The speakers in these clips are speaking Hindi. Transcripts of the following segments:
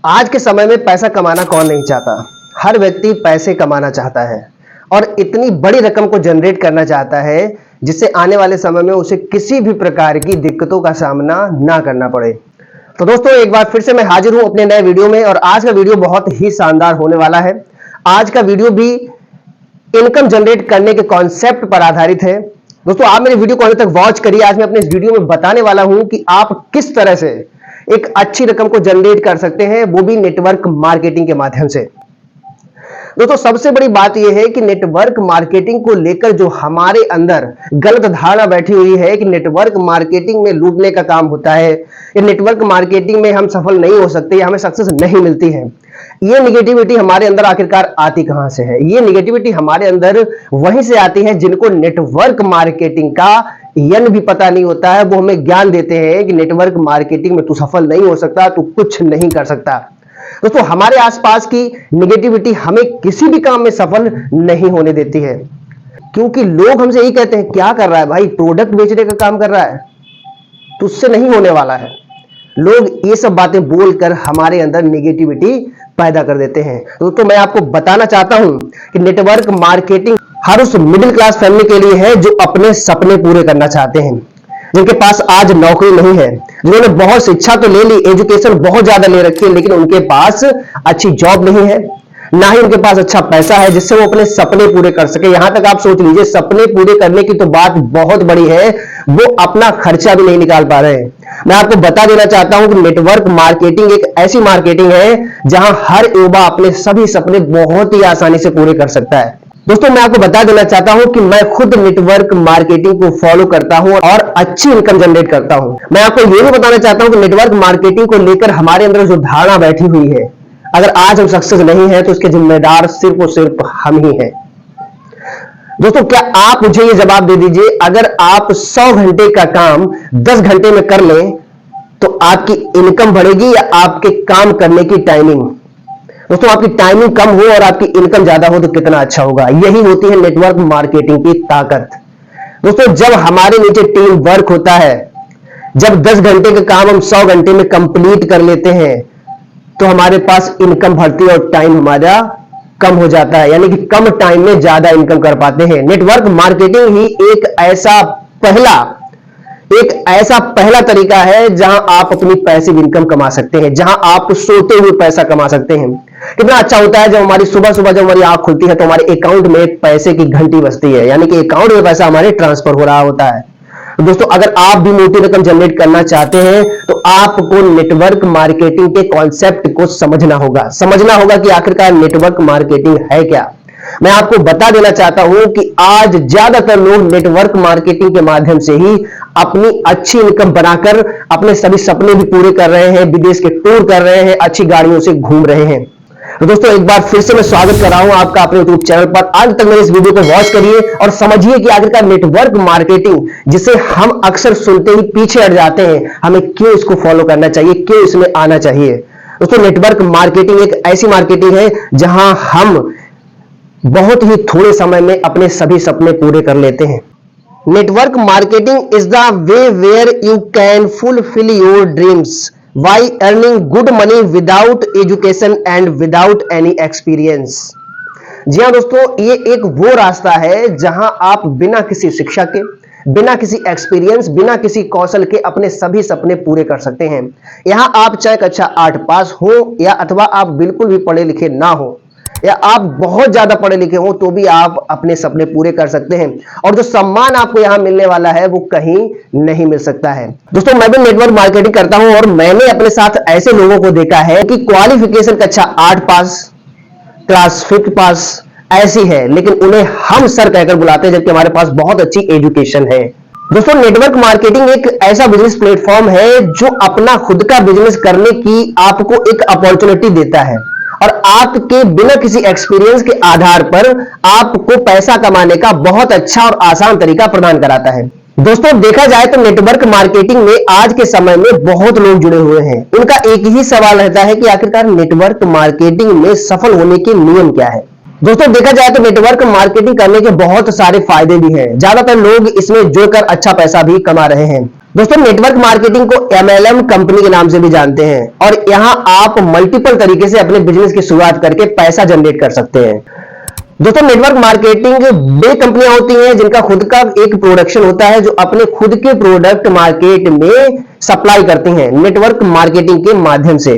आज के समय में पैसा कमाना कौन नहीं चाहता। हर व्यक्ति पैसे कमाना चाहता है और इतनी बड़ी रकम को जनरेट करना चाहता है जिससे आने वाले समय में उसे किसी भी प्रकार की दिक्कतों का सामना ना करना पड़े। तो दोस्तों, एक बार फिर से मैं हाजिर हूं अपने नए वीडियो में और आज का वीडियो बहुत ही शानदार होने वाला है। आज का वीडियो भी इनकम जनरेट करने के कॉन्सेप्ट पर आधारित है। दोस्तों, आप मेरे वीडियो को अभी तक वॉच करिए। आज मैं अपने इस वीडियो में बताने वाला हूं कि आप किस तरह से एक अच्छी रकम को जनरेट कर सकते हैं, वो भी नेटवर्क मार्केटिंग के माध्यम से। दोस्तों, सबसे बड़ी बात यह है कि नेटवर्क मार्केटिंग को लेकर जो हमारे अंदर गलत धारणा बैठी हुई है कि नेटवर्क मार्केटिंग में लूटने का काम होता है, या नेटवर्क मार्केटिंग में हम सफल नहीं हो सकते, या हमें सक्सेस नहीं मिलती है। ये निगेटिविटी हमारे अंदर आखिरकार आती कहां से है? ये निगेटिविटी हमारे अंदर वहीं से आती है जिनको नेटवर्क मार्केटिंग का यन भी पता नहीं होता है। वो हमें ज्ञान देते हैं कि नेटवर्क मार्केटिंग में तू सफल नहीं हो सकता, तू कुछ नहीं कर सकता। दोस्तों, हमारे आसपास की निगेटिविटी हमें किसी भी काम में सफल नहीं होने देती है, क्योंकि लोग हमसे यही कहते हैं, क्या कर रहा है भाई, प्रोडक्ट बेचने का काम कर रहा है, तुझसे नहीं होने वाला है। लोग ये सब बातें बोलकर हमारे अंदर निगेटिविटी पैदा कर देते हैं। तो मैं आपको बताना चाहता हूं कि नेटवर्क मार्केटिंग हर उस मिडिल क्लास फैमिली के लिए है जो अपने सपने पूरे करना चाहते हैं, जिनके पास आज नौकरी नहीं है, जिन्होंने बहुत शिक्षा तो ले ली, एजुकेशन बहुत ज्यादा ले रखी है, लेकिन उनके पास अच्छी जॉब नहीं है, ना ही उनके पास अच्छा पैसा है जिससे वो अपने सपने पूरे कर सके। यहां तक आप सोच लीजिए, सपने पूरे करने की तो बात बहुत बड़ी है, वो अपना खर्चा भी नहीं निकाल पा रहे हैं। मैं आपको बता देना चाहता हूं कि नेटवर्क मार्केटिंग एक ऐसी मार्केटिंग है जहां हर युवा अपने सभी सपने बहुत ही आसानी से पूरे कर सकता है। दोस्तों, मैं आपको बता देना चाहता हूं कि मैं खुद नेटवर्क मार्केटिंग को फॉलो करता हूं और अच्छी इनकम जनरेट करता हूं। मैं आपको यह भी बताना चाहता हूं कि नेटवर्क मार्केटिंग को लेकर हमारे अंदर जो धारणा बैठी हुई है, अगर आज हम सक्सेस नहीं है तो इसके जिम्मेदार सिर्फ और सिर्फ हम ही हैं। दोस्तों, क्या आप मुझे ये जवाब दे दीजिए, अगर आप 100 घंटे का काम 10 घंटे में कर लें तो आपकी इनकम बढ़ेगी या आपके काम करने की टाइमिंग? दोस्तों, आपकी टाइमिंग कम हो और आपकी इनकम ज्यादा हो तो कितना अच्छा होगा। यही होती है नेटवर्क मार्केटिंग की ताकत। दोस्तों, जब हमारे नीचे टीम वर्क होता है, जब 10 घंटे का काम हम 100 घंटे में कंप्लीट कर लेते हैं, तो हमारे पास इनकम बढ़ती है और टाइम हमारा कम हो जाता है, यानी कि कम टाइम में ज्यादा इनकम कर पाते हैं। नेटवर्क मार्केटिंग ही एक ऐसा पहला तरीका है जहां आप अपनी पैसिव इनकम कमा सकते हैं, जहां आप सोते हुए पैसा कमा सकते हैं। कितना अच्छा होता है जब हमारी सुबह जब हमारी आंख खुलती है तो हमारे अकाउंट में एक पैसे की घंटी बजती है, यानी कि अकाउंट में पैसा हमारे ट्रांसफर हो रहा होता है। दोस्तों, अगर आप भी मोटी रकम जनरेट करना चाहते हैं तो आपको नेटवर्क मार्केटिंग के कॉन्सेप्ट को समझना होगा कि आखिरकार नेटवर्क मार्केटिंग है क्या। मैं आपको बता देना चाहता हूं कि आज ज्यादातर लोग नेटवर्क मार्केटिंग के माध्यम से ही अपनी अच्छी इनकम बनाकर अपने सभी सपने भी पूरे कर रहे हैं, विदेश के टूर कर रहे हैं, अच्छी गाड़ियों से घूम रहे हैं। तो दोस्तों, एक बार फिर से मैं स्वागत कर रहा हूं आपका अपने YouTube चैनल पर। आज तक मेरे इस वीडियो को वॉच करिए और समझिए कि आखिरकार नेटवर्क मार्केटिंग, जिसे हम अक्सर सुनते ही पीछे हट जाते हैं, हमें क्यों इसको फॉलो करना चाहिए, क्यों इसमें आना चाहिए। दोस्तों, नेटवर्क मार्केटिंग एक ऐसी मार्केटिंग है जहां हम बहुत ही थोड़े समय में अपने सभी सपने पूरे कर लेते हैं। Network marketing is the way where you can fulfil your dreams by earning good money without education and without any experience। जी हां दोस्तों, ये एक वो रास्ता है जहां आप बिना किसी शिक्षा के, बिना किसी एक्सपीरियंस, बिना किसी कौशल के अपने सभी सपने पूरे कर सकते हैं। यहां आप चाहे कक्षा 8 पास हो या अथवा आप बिल्कुल भी पढ़े लिखे ना हो, या आप बहुत ज्यादा पढ़े लिखे हो, तो भी आप अपने सपने पूरे कर सकते हैं। और जो सम्मान आपको यहां मिलने वाला है वो कहीं नहीं मिल सकता है। दोस्तों, मैं भी नेटवर्क मार्केटिंग करता हूं और मैंने अपने साथ ऐसे लोगों को देखा है कि क्वालिफिकेशन कक्षा 8 पास, क्लास 5 पास ऐसी है, लेकिन उन्हें हम सर कहकर बुलाते हैं, जबकि हमारे पास बहुत अच्छी एजुकेशन है। दोस्तों, नेटवर्क मार्केटिंग एक ऐसा बिजनेस प्लेटफॉर्म है जो अपना खुद का बिजनेस करने की आपको एक अपॉर्चुनिटी देता है और आपके बिना किसी एक्सपीरियंस के आधार पर आपको पैसा कमाने का बहुत अच्छा और आसान तरीका प्रदान कराता है। दोस्तों, देखा जाए तो नेटवर्क मार्केटिंग में आज के समय में बहुत लोग जुड़े हुए हैं। उनका एक ही सवाल रहता है कि आखिरकार नेटवर्क मार्केटिंग में सफल होने के नियम क्या है। दोस्तों देखा जाए तो नेटवर्क मार्केटिंग करने के बहुत सारे फायदे भी हैं। ज्यादातर लोग इसमें जुड़कर अच्छा पैसा भी कमा रहे हैं। दोस्तों नेटवर्क मार्केटिंग को MLM कंपनी के नाम से भी जानते हैं और यहां आप मल्टीपल तरीके से अपने बिजनेस की शुरुआत करके पैसा जनरेट कर सकते हैं। दोस्तों नेटवर्क मार्केटिंग वे कंपनियां होती हैं जिनका खुद का एक प्रोडक्शन होता है, जो अपने खुद के प्रोडक्ट मार्केट में सप्लाई करती हैं नेटवर्क मार्केटिंग के माध्यम से।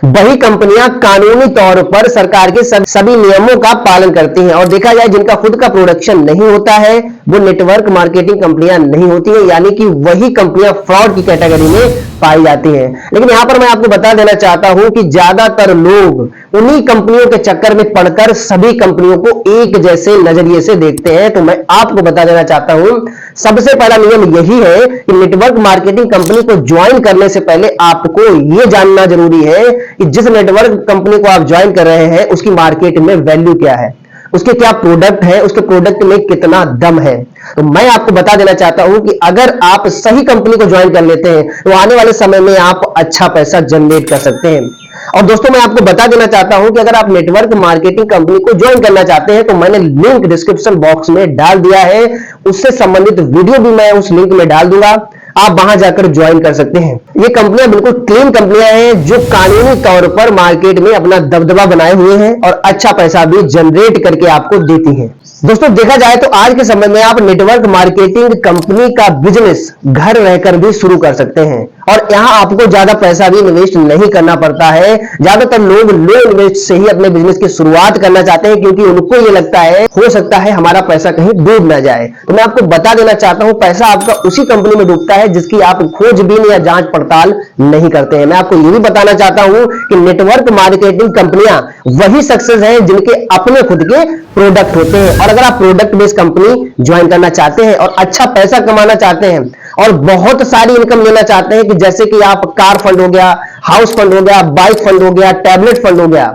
वही कंपनियां कानूनी तौर पर सरकार के सभी नियमों का पालन करती हैं। और देखा जाए जिनका खुद का प्रोडक्शन नहीं होता है वो नेटवर्क मार्केटिंग कंपनियां नहीं होती है, यानी कि वही कंपनियां फ्रॉड की कैटेगरी में पाई जाती हैं। लेकिन यहां पर मैं आपको बता देना चाहता हूं कि ज्यादातर लोग उन्हीं कंपनियों के चक्कर में पड़कर सभी कंपनियों को एक जैसे नजरिए से देखते हैं। तो मैं आपको बता देना चाहता हूं, सबसे पहला नियम यही है कि नेटवर्क मार्केटिंग कंपनी को ज्वाइन करने से पहले आपको यह जानना जरूरी है कि जिस नेटवर्क कंपनी को आप ज्वाइन कर रहे हैं उसकी मार्केट में वैल्यू क्या है, उसके क्या प्रोडक्ट है, उसके प्रोडक्ट में कितना दम है। तो मैं आपको बता देना चाहता हूं कि अगर आप सही कंपनी को ज्वाइन कर लेते हैं तो आने वाले समय में आप अच्छा पैसा जनरेट कर सकते हैं। और दोस्तों मैं आपको बता देना चाहता हूं कि अगर आप नेटवर्क मार्केटिंग कंपनी को ज्वाइन करना चाहते हैं तो मैंने लिंक डिस्क्रिप्शन बॉक्स में डाल दिया है, उससे संबंधित वीडियो भी मैं उस लिंक में डाल दूंगा, आप वहां जाकर ज्वाइन कर सकते हैं। ये कंपनियां बिल्कुल क्लीन कंपनियां हैं जो कानूनी तौर पर मार्केट में अपना दबदबा बनाए हुए हैं और अच्छा पैसा भी जनरेट करके आपको देती हैं। दोस्तों देखा जाए तो आज के समय में आप नेटवर्क मार्केटिंग कंपनी का बिजनेस घर रहकर भी शुरू कर सकते हैं और यहां आपको ज्यादा पैसा भी इन्वेस्ट नहीं करना पड़ता है। ज्यादातर लोग लो इन्वेस्ट से ही अपने बिजनेस की शुरुआत करना चाहते हैं क्योंकि उनको ये लगता है हो सकता है हमारा पैसा कहीं डूब ना जाए। तो मैं आपको बता देना चाहता हूं, पैसा आपका उसी कंपनी में डूबता है जिसकी आप खोजबीन या जांच पड़ताल नहीं करते हैं। मैं आपको ये भी बताना चाहता हूं कि नेटवर्क मार्केटिंग कंपनियां वही सक्सेस हैं जिनके अपने खुद के प्रोडक्ट होते हैं। और अगर आप प्रोडक्ट बेस्ड कंपनी ज्वाइन करना चाहते हैं और अच्छा पैसा कमाना चाहते हैं और बहुत सारी इनकम लेना चाहते हैं, कि जैसे कि आप कार फंड हो गया, हाउस फंड हो गया, बाइक फंड हो गया, टैबलेट फंड हो गया,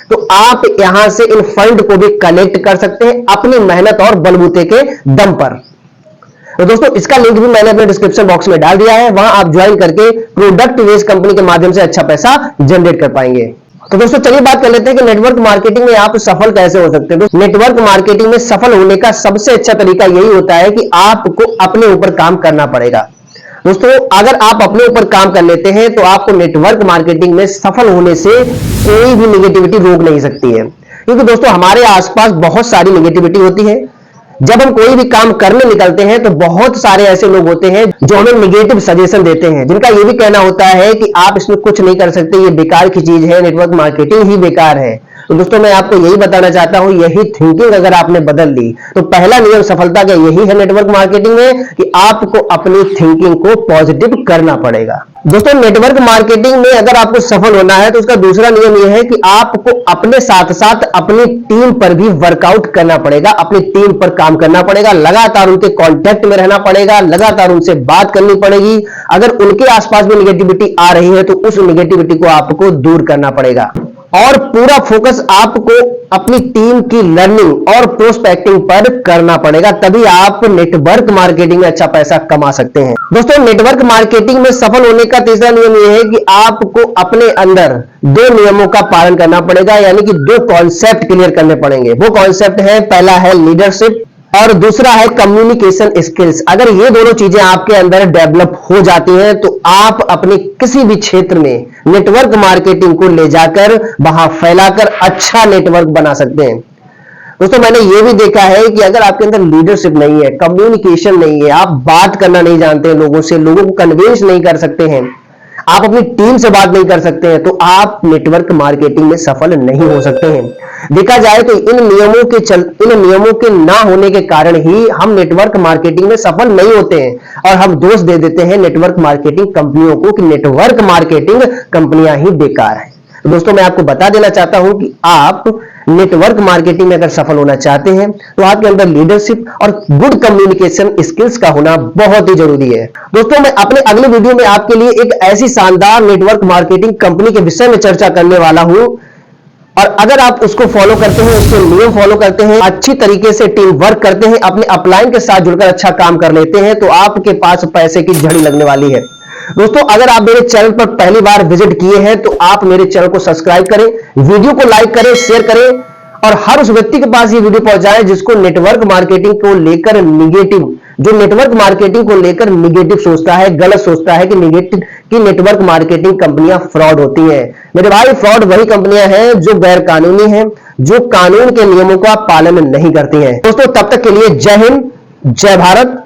तो आप यहां से इन फंड को भी कलेक्ट कर सकते हैं अपनी मेहनत और बलबूते के दम पर। तो दोस्तों इसका लिंक भी मैंने अपने डिस्क्रिप्शन बॉक्स में डाल दिया है, वहां आप ज्वाइन करके प्रोडक्ट बेस्ड कंपनी के माध्यम से अच्छा पैसा जनरेट कर पाएंगे। तो दोस्तों चलिए बात कर लेते हैं कि नेटवर्क मार्केटिंग में आप सफल कैसे हो सकते हैं। नेटवर्क मार्केटिंग में सफल होने का सबसे अच्छा तरीका यही होता है कि आपको अपने ऊपर काम करना पड़ेगा। दोस्तों अगर आप अपने ऊपर काम कर लेते हैं तो आपको नेटवर्क मार्केटिंग में सफल होने से कोई भी नेगेटिविटी रोक नहीं सकती है, क्योंकि दोस्तों हमारे आसपास बहुत सारी नेगेटिविटी होती है। जब हम कोई भी काम करने निकलते हैं तो बहुत सारे ऐसे लोग होते हैं जो हमें नेगेटिव सजेशन देते हैं, जिनका ये भी कहना होता है कि आप इसमें कुछ नहीं कर सकते, ये बेकार की चीज है, नेटवर्क मार्केटिंग ही बेकार है। तो दोस्तों मैं आपको यही बताना चाहता हूं, यही थिंकिंग अगर आपने बदल ली तो पहला नियम सफलता का यही है नेटवर्क मार्केटिंग में कि आपको अपनी थिंकिंग को पॉजिटिव करना पड़ेगा। दोस्तों नेटवर्क मार्केटिंग में अगर आपको सफल होना है तो उसका दूसरा नियम यह है कि आपको अपने साथ साथ अपनी टीम पर भी वर्कआउट करना पड़ेगा, अपनी टीम पर काम करना पड़ेगा, लगातार उनके कांटेक्ट में रहना पड़ेगा, लगातार उनसे बात करनी पड़ेगी। अगर उनके आसपास भी नेगेटिविटी आ रही है तो उस नेगेटिविटी को आपको दूर करना पड़ेगा और पूरा फोकस आपको अपनी टीम की लर्निंग और प्रोस्पेक्टिंग पर करना पड़ेगा, तभी आप नेटवर्क मार्केटिंग में अच्छा पैसा कमा सकते हैं। दोस्तों नेटवर्क मार्केटिंग में सफल होने का तीसरा नियम यह है कि आपको अपने अंदर दो नियमों का पालन करना पड़ेगा, यानी कि दो कॉन्सेप्ट क्लियर करने पड़ेंगे। वो कॉन्सेप्ट है, पहला है लीडरशिप और दूसरा है कम्युनिकेशन स्किल्स। अगर ये दोनों चीजें आपके अंदर डेवलप हो जाती हैं तो आप अपने किसी भी क्षेत्र में नेटवर्क मार्केटिंग को ले जाकर वहां फैलाकर अच्छा नेटवर्क बना सकते हैं। दोस्तों मैंने ये भी देखा है कि अगर आपके अंदर लीडरशिप नहीं है, कम्युनिकेशन नहीं है, आप बात करना नहीं जानते हैं लोगों से, लोगों को कन्विंस नहीं कर सकते हैं, आप अपनी टीम से बात नहीं कर सकते हैं, तो आप नेटवर्क मार्केटिंग में सफल नहीं हो सकते हैं। देखा जाए तो इन नियमों के ना होने के कारण ही हम नेटवर्क मार्केटिंग में सफल नहीं होते हैं और हम दोष दे देते हैं नेटवर्क मार्केटिंग कंपनियों को कि नेटवर्क मार्केटिंग कंपनियां ही बेकार हैं। तो दोस्तों मैं आपको बता देना चाहता हूं कि आप नेटवर्क मार्केटिंग में अगर सफल होना चाहते हैं तो आपके अंदर लीडरशिप और गुड कम्युनिकेशन स्किल्स का होना बहुत ही जरूरी है। दोस्तों मैं अपने अगले वीडियो में आपके लिए एक ऐसी शानदार नेटवर्क मार्केटिंग कंपनी के विषय में चर्चा करने वाला हूं, और अगर आप उसको फॉलो करते हैं, उसके नियम फॉलो करते हैं, अच्छी तरीके से टीम वर्क करते हैं, अपने अपलाइन के साथ जुड़कर अच्छा काम कर लेते हैं, तो आपके पास पैसे की झड़ी लगने वाली है। दोस्तों अगर आप मेरे चैनल पर पहली बार विजिट किए हैं तो आप मेरे चैनल को सब्सक्राइब करें, वीडियो को लाइक करें, शेयर करें और हर उस व्यक्ति के पास ये वीडियो पहुंचाएं जिसको नेटवर्क मार्केटिंग को लेकर निगेटिव, जो नेटवर्क मार्केटिंग को लेकर निगेटिव सोचता है, गलत सोचता है कि नेटवर्क मार्केटिंग कंपनियां फ्रॉड होती हैं। मेरे भाई, फ्रॉड वही कंपनियां हैं जो गैर कानूनी हैं, जो कानून के नियमों का पालन नहीं करती हैं। दोस्तों, तब तक के लिए जय हिंद, जय भारत।